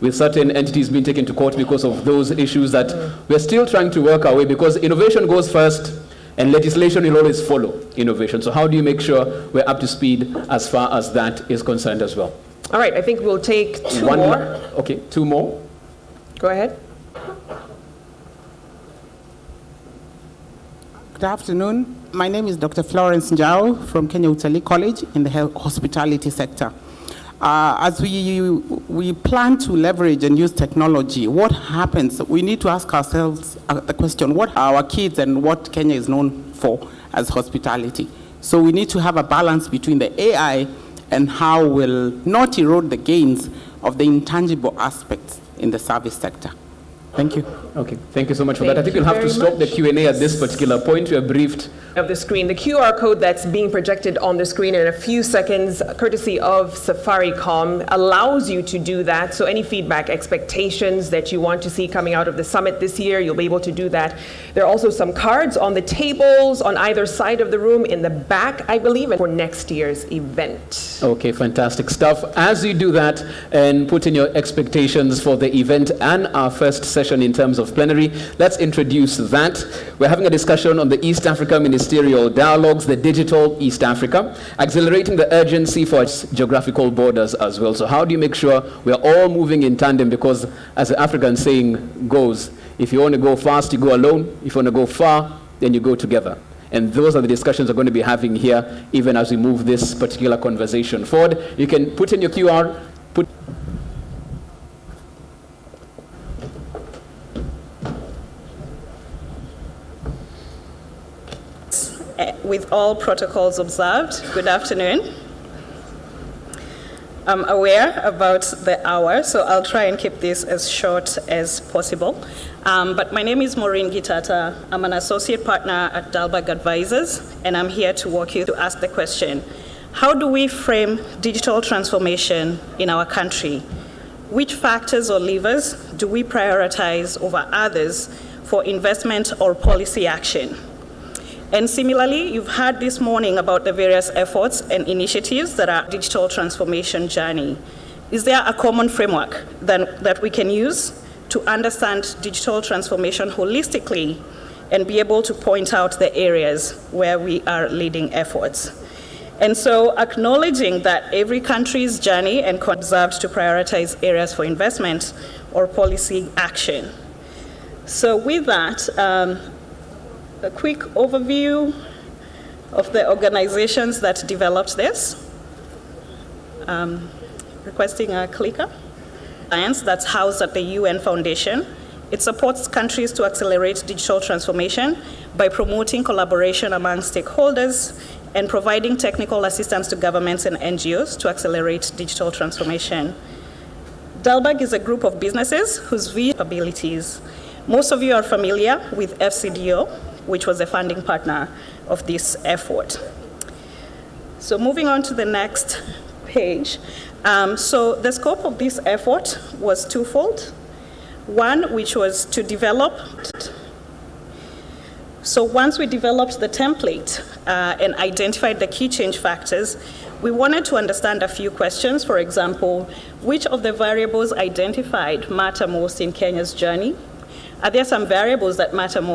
with certain entities being taken to court because of those issues that we're still trying to work our way, because innovation goes first and legislation will always follow innovation. So how do you make sure we're up to speed as far as that is concerned as well? All right, I think we'll take two more. Okay, two more. Go ahead. Good afternoon. My name is Dr. Florence Njao from Kenya Utalii College in the hospitality sector. As we plan to leverage and use technology, what happens? We need to ask ourselves the question, what are our kids and what Kenya is known for as hospitality? So we need to have a balance between the AI and how we'll not erode the gains of the intangible aspects in the service sector. Thank you. Okay, thank you so much for that. I think we'll have to stop the Q&A at this particular point. We are briefed of the screen. The QR code that's being projected on the screen in a few seconds, courtesy of Safaricom, allows you to do that. So any feedback, expectations that you want to see coming out of the summit this year, you'll be able to do that. There are also some cards on the tables on either side of the room, in the back, I believe, and for next year's event. Okay, fantastic stuff. As you do that and put in your expectations for the event and our first session in terms of plenary, let's introduce that. We're having a discussion on the East Africa Ministerial Dialogues, the Digital East Africa, accelerating the urgency for its geographical borders as well. So how do you make sure we're all moving in tandem? Because as the African saying goes, if you want to go fast, you go alone. If you want to go far, then you go together. And those are the discussions we're going to be having here, even as we move this particular conversation forward. You can put in your QR, with all protocols observed, good afternoon. I'm aware about the hour, so I'll try and keep this as short as possible. But my name is Maureen Gitata. I'm an associate partner at Dalberg Advisors, and I'm here to walk you to ask the question, how do we frame digital transformation in our country? Which factors or levers do we prioritize over others for investment or policy action? And similarly, you've heard this morning about the various efforts and initiatives that are digital transformation journey. Is there a common framework that we can use to understand digital transformation holistically and be able to point out the areas where we are leading efforts? And so acknowledging that every country's journey and observed to prioritize areas for investment or policy action. So with that, a quick overview of the organizations that developed this. Requesting a clicker. Science that's housed at the UN Foundation. It supports countries to accelerate digital transformation by promoting collaboration among stakeholders and providing technical assistance to governments and NGOs to accelerate digital transformation. Dalberg is a group of businesses whose vision abilities. Most of you are familiar with FCDO, which was a funding partner of this effort. So moving on to the next page. So the scope of this effort was twofold. One, which was to develop. So once we developed the template and identified the key change factors, we wanted to understand a few questions. For example, which of the variables identified matter most in Kenya's journey? Are there some variables that matter most